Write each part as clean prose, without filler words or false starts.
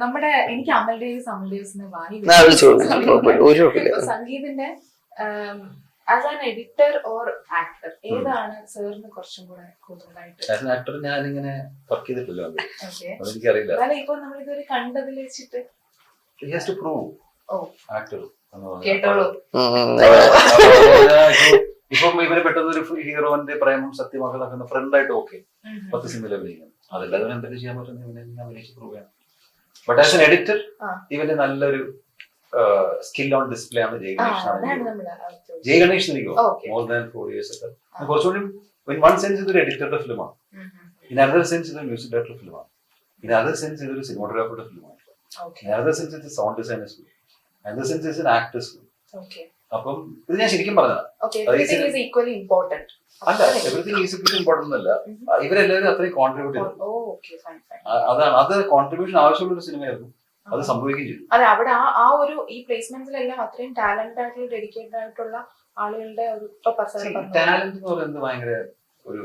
നമ്മുടെ എനിക്ക് അമൽ ഡേവിസിനെ വായി സംഗീതിന്റെ as an editor or actor ഏതാണ് സാറിന് കുറച്ചും കൂടെ കൂടുതലായിട്ട്? ആക്ടർ ഞാനിങ്ങനെ വർക്ക് ചെയ്തിട്ടില്ല, എനിക്കറിയില്ല. ഇപ്പൊ നമ്മളിതൊരു കണ്ടതിൽ വെച്ചിട്ട് കേട്ടോളൂ. ഇപ്പം ഇവര് പെട്ടെന്ന് ഒരു ഹീറോന്റെ പ്രേമം സത്യമാക്കുന്ന ഫ്രണ്ടായിട്ട് ഓക്കെ 10 സിനിമയിൽ അഭിനയിക്കണം, അതല്ലാതെ എന്തൊക്കെ ചെയ്യാൻ പറ്റുന്ന ഇവനെ അഭിനയിച്ച് പ്രൂവ് ചെയ്യണം. ബട്ട് ആസ് എൻ എഡിറ്റർ ഇവന്റെ നല്ലൊരു സ്കിൽ ഓൺ ഡിസ്പ്ലേ ആണ് ജയ് ഗണേഷ് എനിക്ക് മോർ ദാൻ 4 years ഒക്കെ കുറച്ചുകൂടി ഇൻ വൺ സെൻസ് ഇതൊരു എഡിറ്ററുടെ ഫിലിമാണ്, ഇൻ അനദർ സെൻസ് ഇതൊരു മ്യൂസിക് ഡയറക്ടറുടെ ഫിലിമാണ്, ഇൻ അതർ സെൻസ് ഇതൊരു സിനിമാറ്റോഗ്രാഫറുടെ ഫിലിമാണ്, ഇൻ അനദർ സെൻസ് ഇത് sound designers film, another sense is an actors film. അപ്പം ഇത് ഞാൻ ശരിക്കും പറഞ്ഞതാണ്. അല്ല, എവറിത്തിങ് ഈസ് ഇക്വലി ഇമ്പോർട്ടന്റ് അല്ല, ഇവരെല്ലാവരും അത്രയും കോൺട്രിബ്യൂട്ട് ചെയ്തു. അതാണ്, അത് കോൺട്രിബ്യൂഷൻ ആവശ്യമുള്ള ഒരു സിനിമയായിരുന്നു, അത് സംഭവിക്കുകയും ചെയ്തു. അതെ, അവിടെ ആ ഒരു ഈ പ്ലേസ്മെന്റ്സിലെല്ലാം അത്രയും ടാലന്റഡ് ആയിട്ടുള്ള ഡെഡിക്കേറ്റഡ് ആയിട്ടുള്ള ആളുകളുടെ ഒരു ടാലന്റ് എന്ന് പറയുന്നത് ഭയങ്കര ഒരു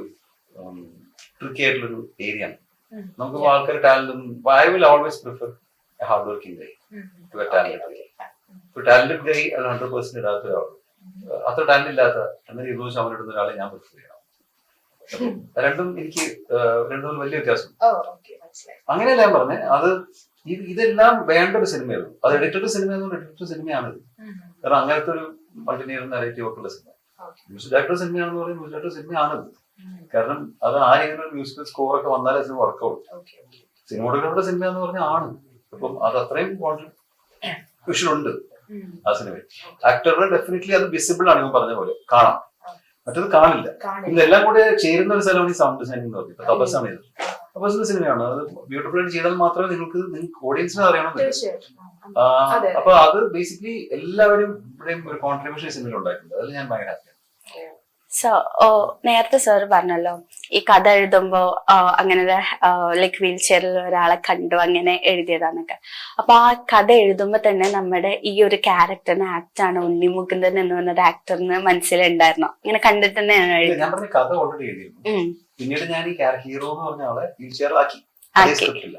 ട്രിക്കി ആയിട്ടുള്ളൊരു ഏരിയ ആണ്. നമുക്ക് ആൾക്കാർ talent I will always prefer a hard working guy to a talented guy. ഒരു ടാലന്റഡ് ഗൈ അത് 100% ഇടാത്ത ഒരാൾ, അത്ര ടാലന്റ് ഇല്ലാത്ത എന്നാൽ 20% ഇടുന്ന ഒരാളെ ഞാൻ പ്രിഫർ ചെയ്യണം. രണ്ടും എനിക്ക് രണ്ടും വലിയ വ്യത്യാസം. അങ്ങനെയല്ല ഞാൻ പറഞ്ഞത്, അത് ഇതെല്ലാം വേണ്ട ഒരു സിനിമയായിരുന്നു. അത് എഡിറ്റഡ് സിനിമ എഡിറ്റഡ് സിനിമയാണിത്. കാരണം അങ്ങനത്തെ ഒരു മൾട്ടിനിയർ നരേറ്റീവ് ഒക്കെ ഉള്ള സിനിമ. മ്യൂസിക് ഡയറക്ടർ സിനിമയാണെന്ന് പറയുന്നത് മ്യൂസിക് ഡയറക്ടർ സിനിമയാണിത്. കാരണം അത് ആരെങ്കിലും ഒരു മ്യൂസിക്കൽ സ്കോർ ഒക്കെ വന്നാലേ സിനിമ വർക്കൗട്ട്. സിനിമോഗ്രാഫറുടെ സിനിമ എന്ന് പറഞ്ഞാൽ ആണ്. അപ്പം അത് അത്രയും കോൺട്രിബ്യൂഷൻ ഉണ്ട് ആ സിനിമയിൽ. ആക്ടറുടെ ഡെഫിനറ്റ്ലി അത് വിസിബിൾ ആണ്, ഞാൻ പറഞ്ഞ പോലെ കാണാം, മറ്റത് കാണില്ല. ഇതെല്ലാം കൂടെ ചേരുന്ന ഒരു സ്ഥലമാണ് ഈ സൗണ്ട് ഡിസൈനിങ് എന്ന് പറയുന്നത്. തപസ്സാണ് ഇത്, തപസ്സിന്റെ സിനിമയാണ്. അത് ബ്യൂട്ടിഫുൾ ആയിട്ട് ചെയ്താൽ മാത്രമേ നിങ്ങൾക്ക് ഓഡിയൻസിനെ അറിയണമെന്നില്ല. അപ്പൊ അത് ബേസിക്കലി എല്ലാവരും ഇവിടെയും ഒരു കോൺട്രിബ്യൂഷൻ സിനിമയിൽ ഉണ്ടായിട്ടുണ്ട്. അതിൽ ഞാൻ ഭയങ്കര ഹാപ്പിയാണ്. സോ നേരത്തെ സാർ പറഞ്ഞല്ലോ ഈ കഥ എഴുതുമ്പോ അങ്ങനെ ലൈക്ക് വീൽ ചെയറിൽ ഒരാളെ കണ്ടു അങ്ങനെ എഴുതിയതാന്നൊക്കെ. അപ്പൊ ആ കഥ എഴുതുമ്പോ തന്നെ നമ്മുടെ ഈ ഒരു ക്യാരക്ടറിന് ആക്ടാണ് ഉണ്ണി മുകുന്ദൻ എന്ന് പറഞ്ഞൊരു ആക്ടറിന് മനസ്സിലുണ്ടായിരുന്നോ? ഇങ്ങനെ കണ്ടിട്ട് തന്നെയാണ് എഴുതി? ഞാൻ പറഞ്ഞ കഥ ഓൾറെഡി എഴുതിയിരുന്നു. പിന്നീട് ഞാൻ ഈ ഹീറോ എന്ന് പറഞ്ഞ ആളെ വീൽ ചെയറിലാക്കി.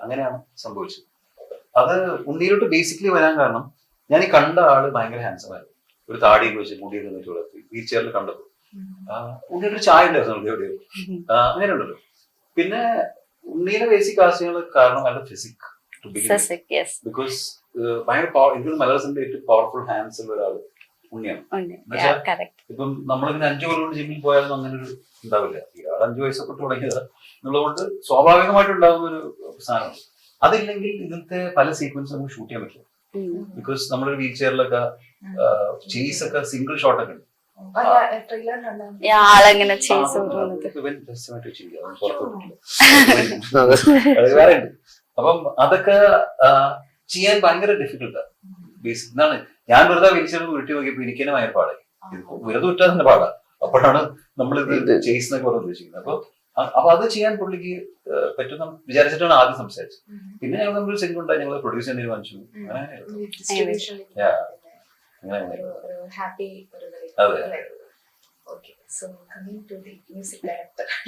അങ്ങനെയാണ് സംഭവിച്ചത്. അത് ഉണ്ണിയിലോട്ട് ബേസിക്കലി വരാൻ കാരണം ഞാൻ ഈ കണ്ട ആള് ഭയങ്കര ഹാൻസം ആയിരുന്നു. ഒരു താടിയൊക്കെ വെച്ച് മുടിയൊക്കെ വെച്ച് വളർത്തി വീൽ ചെയറിൽ കണ്ടപ്പോൾ ഉണ്ണിയുടെ ചായ ഉണ്ടായിരുന്നു എവിടെയോ അങ്ങനെ ഉണ്ടല്ലോ. പിന്നെ ഉണ്ണിയുടെ ബേസിക് ആശയങ്ങൾ കാരണം അയാളുടെ ഫിസിക്, ബിക്കോസ് ഭയങ്കര എനിക്ക് മലയാളത്തിന്റെ ഏറ്റവും പവർഫുൾ ഹാൻഡ്സ് ഉള്ള ഒരാള് ഉണ്ണിയാണ്. ഇപ്പം നമ്മളിങ്ങനെ 5 കൊല്ലം കൊണ്ട് ജിമ്മിൽ പോയാലും അങ്ങനെ ഒരു ഉണ്ടാവില്ല. ഇയാൾ 5 വയസ്സൊക്കെ തുടങ്ങിയത് എന്നുള്ളതുകൊണ്ട് സ്വാഭാവികമായിട്ട് ഉണ്ടാകുന്ന ഒരു സാധനമാണ്. അതില്ലെങ്കിൽ ഇതിലത്തെ പല സീക്വൻസ് നമുക്ക് ഷൂട്ട് ചെയ്യാൻ പറ്റില്ല. ബിക്കോസ് നമ്മളൊരു വീൽ ചെയറിലൊക്കെ ചേസ് ഒക്കെ സിംഗിൾ ഷോട്ട് ഒക്കെ ഉണ്ട്. അപ്പം അതൊക്കെ ചെയ്യാൻ ഭയങ്കര ഡിഫിക്കൽട്ടാണ്. ഇതാണ് ഞാൻ വെറുതെ വീൽ ഉരുട്ടി നോക്കിയപ്പോ എനിക്ക് തന്നെ ഭയങ്കര പാടായി. വെറുതെ വിട്ടാൽ തന്നെ പാടാം. അപ്പോഴാണ് നമ്മളിത് ചേസിനൊക്കെ പറഞ്ഞ് ഉദ്ദേശിക്കുന്നത്. അപ്പൊ അത് ചെയ്യാൻ പുള്ളിക്ക് പറ്റുന്ന വിചാരിച്ചിട്ടാണ് ആദ്യം സംസാരിച്ചത്. പിന്നെ ഞങ്ങൾ നമ്മളൊരു സിനിമ ഉണ്ടായി, ഞങ്ങൾ പ്രൊഡ്യൂസ് ചെയ്യാൻ തീരുമാനിച്ചു.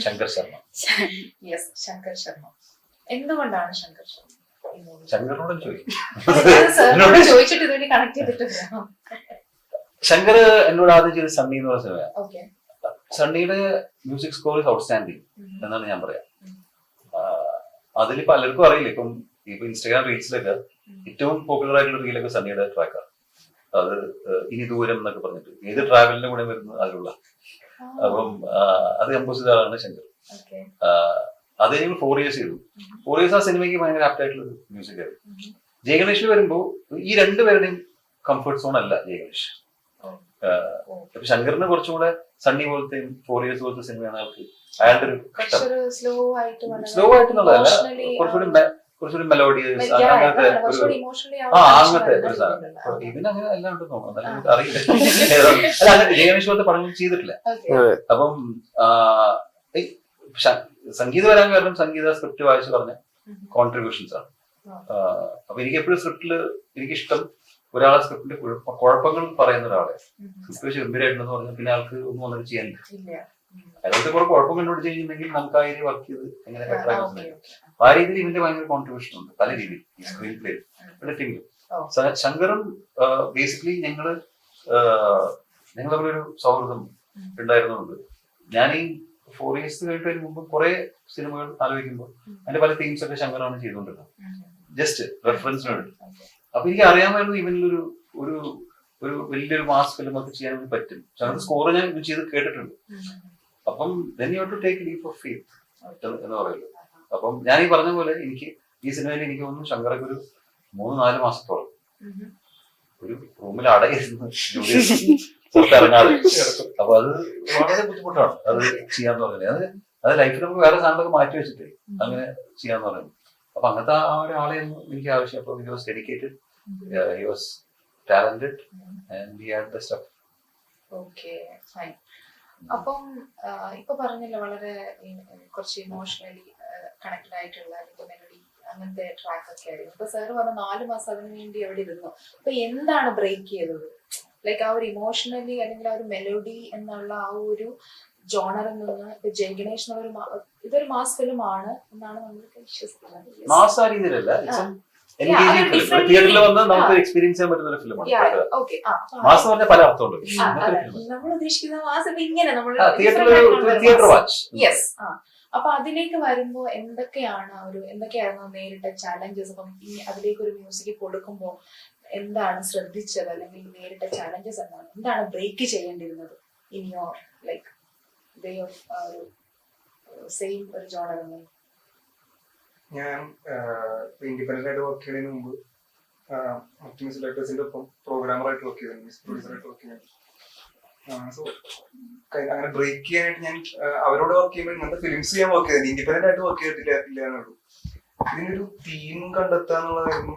ശങ്കർ ശർമ്മ. എന്തുകൊണ്ടാണ് ശങ്കർ ശർമ്മ? ശങ്കറിനോട് ചോദിക്കും. ശങ്കർ എന്നോട് ആദ്യം ചെയ്ത് സണ്ണി എന്ന് പറഞ്ഞ സിനിമയാണ്. സണ്ണിയുടെ മ്യൂസിക് സ്കോർ ഇസ് ഔട്ട്സ്റ്റാൻഡിങ് എന്നാണ് ഞാൻ പറയാം. അതിൽ പലർക്കും അറിയില്ല. ഇപ്പൊ ഇൻസ്റ്റാഗ്രാം റീൽസിലൊക്കെ ഏറ്റവും പോപ്പുലർ ആയിട്ടുള്ള റീലൊക്കെ സണ്ണിയുടെ ട്രാക്കാണ്. അത് ഇനി ദൂരം എന്നൊക്കെ പറഞ്ഞിട്ട് ഏത് ട്രാവലിന്റെ കൂടെ വരുന്നത് അതിലുള്ള. അപ്പം അത് കമ്പോസ് ചെയ്ത ആളാണ് ശങ്കർ. അത് ഞങ്ങൾ 4 years ചെയ്തു. 4 years ആ സിനിമയ്ക്ക് ഭയങ്കര ആപ്റ്റ് ആയിട്ടുള്ള മ്യൂസിക് ആയിരുന്നു. ജയ് ഗണേഷിൽ വരുമ്പോ ഈ രണ്ടുപേരുടെയും കംഫർട്ട് സോൺ അല്ല ജയ് ഗണേഷ്. ശങ്കറിന് കുറച്ചും കൂടെ സണ്ണി പോലത്തെ 4 years പോലത്തെ സിനിമയാണ് ആൾക്ക്. അയാളുടെ ഒരു സ്ലോ ആയിട്ടുള്ളതല്ല, കുറച്ചുകൂടി മെലോഡിയസ് അങ്ങനത്തെ അങ്ങനത്തെ ഒരു സാധനം. ഇതിനങ്ങനെ എല്ലാം ഉണ്ടെന്ന് തോന്നുന്നു, അറിയില്ല. അല്ല, ജയ് ഗണേഷ് പോലത്തെ പടങ്ങൾ ചെയ്തിട്ടില്ല. അപ്പം സംഗീതം വരാൻ കാരണം സംഗീത സ്ക്രിപ്റ്റ് വായിച്ച് പറഞ്ഞ കോൺട്രിബ്യൂഷൻസ് ആണ്. അപ്പൊ എനിക്ക് എപ്പോഴും സ്ക്രിപ്റ്റില് എനിക്കിഷ്ടം ഒരാളെ സ്ക്രിപ്റ്റിന്റെ കുഴപ്പങ്ങൾ പറയുന്ന ഒരാളെ സ്ക്രിപ്റ്റ് ഗംഭീരമായിട്ടുണ്ടെന്ന് പറഞ്ഞാൽ പിന്നെ ആൾക്ക് ഒന്നും വന്നിട്ട് ചെയ്യാനില്ല. അതിനകത്ത് കുറെ കുഴപ്പം കണ്ടുപിടിച്ച് കഴിഞ്ഞിട്ടുണ്ടെങ്കിൽ നമുക്ക് ആ ഏരിയ വർക്ക് ചെയ്ത് എങ്ങനെ ബെറ്റർ ആയി മനസ്സിലാക്കാം. ആ രീതിയിൽ ഇവന്റെ ഭയങ്കര കോൺട്രിബ്യൂഷൻ ഉണ്ട് പല രീതിയിൽ ഈ സ്ക്രീൻ പ്ലേ എഡിറ്റിംഗിൽ. ശങ്കറും ബേസിക്കലി ഞങ്ങള് തമ്മിലൊരു സൗഹൃദം ഉണ്ടായിരുന്നുണ്ട്. ഞാൻ ഈ 4 years കഴിഞ്ഞതിന് മുമ്പ് കുറെ സിനിമകൾ ആലോചിക്കുമ്പോൾ അതിന്റെ പല തീംസ് ഒക്കെ ശങ്കറാണ് ചെയ്തുകൊണ്ടിരുന്നത്, ജസ്റ്റ് റെഫറൻസിന് വേണ്ടി. അപ്പൊ എനിക്ക് അറിയാമായിരുന്നു ഇവനിലൊരു ഒരു ഒരു വലിയൊരു മാസ് ഫിലിം ഒക്കെ ചെയ്യാൻ വേണ്ടി പറ്റും. ശങ്കർ സ്കോർ ഞാൻ ചെയ്ത് കേട്ടിട്ടുണ്ട്. അപ്പം then you have to take a leap of faith എന്ന് പറയുന്നത്. അപ്പം ഞാൻ ഈ പറഞ്ഞ പോലെ എനിക്ക് ഈ സിനിമയിൽ എനിക്ക് തോന്നുന്നു ശങ്കറൊക്കെ ഒരു 3-4 മാസത്തോളം ഒരു റൂമിൽ അടയിരുന്നു ഇറങ്ങാതെ. അപ്പൊ അത് വളരെ ബുദ്ധിമുട്ടാണ് അത് ചെയ്യാന്ന് പറയുന്നത്. അത് ലൈഫിൽ നമുക്ക് വേറെ സാധനങ്ങളൊക്കെ മാറ്റി വെച്ചിട്ട് അങ്ങനെ ചെയ്യാന്ന് പറയുന്നത്. അപ്പൊ അങ്ങനത്തെ ആ ഒരാളെയൊന്നും എനിക്ക് ആവശ്യം. അപ്പൊ he was dedicated, he was talented and he had the stuff. Okay, fine. അപ്പം ഇപ്പൊ പറഞ്ഞല്ലോ വളരെ കുറച്ച് ഇമോഷണലി കണക്റ്റഡ് ആയിട്ടുള്ള മെലഡി അങ്ങനത്തെ ട്രാക്ക് ഒക്കെ ആയിരുന്നു. ഇപ്പൊ സാർ പറഞ്ഞ 4 മാസം അതിനു വേണ്ടി എവിടെ ഇരുന്നു. അപ്പൊ എന്താണ് ബ്രേക്ക് ചെയ്തത്? ലൈക്ക് ആ ഒരു ഇമോഷണലി അല്ലെങ്കിൽ ആ ഒരു മെലഡി എന്നുള്ള ആ ഒരു ജോണറിൽ നിന്ന് ഇപ്പൊ ജയ് ഗണേഷ് എന്നുള്ള ഇതൊരു മാസ് ഫിലിം ആണ് എന്നാണ് നമ്മൾ വിശ്വസിക്കുന്നത്. മാസ് ആ രീതിയിലല്ല, തിയേറ്ററിൽ വന്ന് നമുക്ക് എക്സ്പീരിയൻസ് ചെയ്യാൻ പറ്റുന്ന ഒരു ഫിലിമാണ്. മാസ് പറഞ്ഞ പല അർത്ഥമുണ്ട്. നമ്മൾ ഉദ്ദേശിക്കുന്ന മാസം ഇങ്ങനെ തിയേറ്റർ വാച്ച്. യെസ്. അപ്പൊ അതിലേക്ക് വരുമ്പോ എന്തൊക്കെയായിരുന്നു നേരിട്ട ചാലഞ്ചസ്? അപ്പം അതിലേക്ക് ഒരു മ്യൂസിക് കൊടുക്കുമ്പോ എന്താണ് ശ്രദ്ധിച്ചത് അല്ലെങ്കിൽ നേരിട്ട ചാലഞ്ചസ് എന്താണ് ബ്രേക്ക് ചെയ്യേണ്ടിരുന്നത് in your like way of same ഒരു ജോണർ? ഞാൻ ഇൻഡിപെൻഡന്റ് ആയിട്ട് വർക്ക് ചെയ്യുന്നതിന് മുമ്പ് മറ്റു മ്യൂസിക് ഡയറക്ടേഴ്സിന്റെ ഒപ്പം പ്രോഗ്രാമറായിട്ട് വർക്ക് ചെയ്തിട്ടുണ്ട്, മ്യൂസിക് പ്രൊഡ്യൂസറായിട്ട് വർക്ക് ചെയ്യുന്നുണ്ട്. സോ അങ്ങനെ ബ്രേക്ക് ചെയ്യാനായിട്ട് ഞാൻ അവരോട് വർക്ക് ചെയ്യുമ്പോൾ ഇങ്ങനത്തെ ഫിലിംസ് ചെയ്യാൻ വർക്ക് ചെയ്തിട്ടുണ്ട്. ഇൻഡിപെൻഡന്റ് ആയിട്ട് വർക്ക് ചെയ്തിട്ടില്ല എന്നുള്ളൂ. ഇതിനൊരു തീം കണ്ടെത്തുക എന്നുള്ളതായിരുന്നു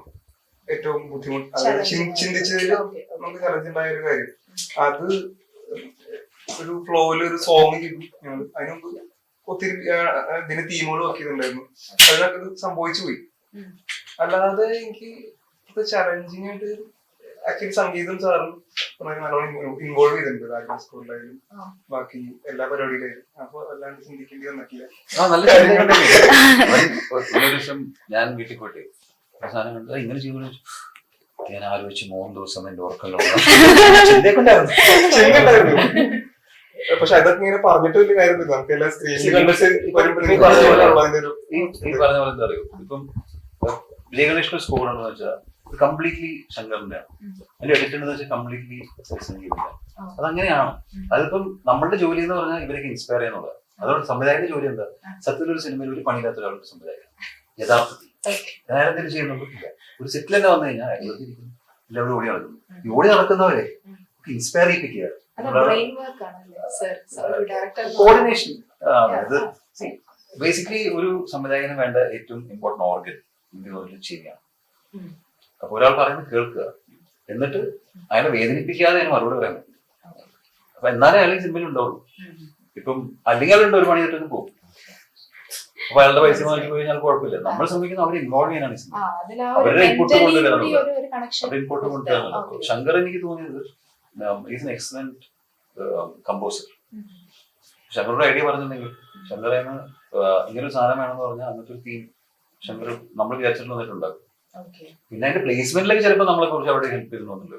ഏറ്റവും ബുദ്ധിമുട്ട്. അതായത് ചിന്തിച്ചതിൽ നമുക്ക് ചലഞ്ച് ഉണ്ടായ ഒരു കാര്യം. അത് ഒരു ഫ്ലോയില് ഒരു സോങ് ചെയ്തു. അതിന് മുമ്പ് ഒത്തിരി ഇതിന് തീമുകൾ വർക്ക് ചെയ്തിട്ടുണ്ടായിരുന്നു. അതിനൊക്കെ ഇത് സംഭവിച്ചു പോയി. അല്ലാതെ എനിക്ക് ചലഞ്ചിങ് ആയിട്ട് ആക്ച്വലി സംഗീതം സാറും നല്ലോണം ഇൻവോൾവ് ചെയ്തിട്ടുണ്ട്. രാജ സ്കൂളിലായാലും ബാക്കി എല്ലാ പരിപാടിയിലായാലും. അപ്പൊ അല്ലാണ്ട് ചിന്തിക്കേണ്ടി വന്നിട്ടില്ല. ഞാൻ വീട്ടിൽ പോയിട്ട് അവസാനം കണ്ടത് ഇങ്ങനെ ചെയ്തു. ഞാൻ ആലോചിച്ച് 3 ദിവസം എന്റെ ഉറക്കല്ലോ ചിന്തയുണ്ടായിരുന്നു. പക്ഷെ അതൊക്കെ ഇങ്ങനെ പറഞ്ഞിട്ട് വലിയ കാര്യമൊന്നുമില്ല. നമുക്ക് എല്ലാ സ്ക്രീനിൽ പറഞ്ഞ പോലെ എന്താ അറിയോ, ഇപ്പം വിജയഗണേഷിന്റെ സ്കോർ എന്ന് വെച്ചാൽ കംപ്ലീറ്റ്ലി ശങ്കറിന്റെ ആണ്. അതിന്റെ എഡിറ്റ് എന്ന് വെച്ചാൽ കംപ്ലീറ്റ്ലി സംഗീതത്തിന്റെ. അതങ്ങനെയാണ്. അതിപ്പം നമ്മളുടെ ജോലി എന്ന് പറഞ്ഞാൽ ഇവരൊക്കെ ഇൻസ്പയർ ചെയ്യാന്നുള്ളത്. അതുകൊണ്ട് സംവിധായകന്റെ ജോലി എന്താ? സത്യത്തിൽ ഒരു സിനിമയിൽ ഒരു പണിയില്ലാത്ത ഒരാളുടെ സംവിധായകൻ യഥാർത്ഥത്തിൽ ഞാൻ എന്തെങ്കിലും ചെയ്യുന്നുണ്ടില്ല. ഒരു സെറ്റിൽ തന്നെ വന്നു കഴിഞ്ഞാൽ എല്ലാവരും ഓടി നടക്കുന്നു. ഈ ഓടി നടക്കുന്നവരെ ഇൻസ്പയർ ചെയ്യിപ്പിക്കുക. കോർഡിനേഷൻ ബേസിക്കലി ഒരു സംവിധായകന് വേണ്ട ഏറ്റവും ഇമ്പോർട്ടന്റ് ഓർഗൻ ശരിയാണ്. അപ്പൊ ഒരാൾ പറയുന്നത് കേൾക്കുക, എന്നിട്ട് അയാളെ വേദനിപ്പിക്കാതെ അതിന് മറുപടി പറയാൻ പറ്റും. അപ്പൊ എന്നാലേ അയാൾ സിനിമയിൽ ഉണ്ടാവുള്ളൂ. ഇപ്പം അല്ലെങ്കിൽ അയാളുണ്ട് ഒരു പണി കിട്ടുന്നു പോകും. അപ്പൊ അയാളുടെ പൈസ വാങ്ങി പോയി കഴിഞ്ഞാൽ കുഴപ്പമില്ല. നമ്മൾ ശ്രമിക്കുന്നത് അവരെ ഇൻവോൾവ് ചെയ്യാനാണ് സിനിമ. അവരുടെ ഇൻപുട്ട് കൊണ്ടുവരാനുള്ളത്. ശങ്കർ എനിക്ക് തോന്നിയത് ഈസ് എൻ എക്സലന്റ് കമ്പോസർ. ശങ്കറുടെ ഐഡിയ പറഞ്ഞിട്ടുണ്ടെങ്കിൽ ശങ്കറിന് ഇങ്ങനൊരു സാധനം വേണമെന്ന് പറഞ്ഞാൽ അങ്ങനത്തെ ഒരു തീം ശങ്കർ നമ്മൾ വിചാരിച്ചിട്ട് വന്നിട്ടുണ്ടാകും. പിന്നെ അതിന്റെ പ്ലേസ്മെന്റിലേക്ക് ചിലപ്പോൾ നമ്മളെ കുറിച്ച് അവിടെ ഹെൽപ്പ് ചെയ്തു തോന്നുന്നുണ്ട്.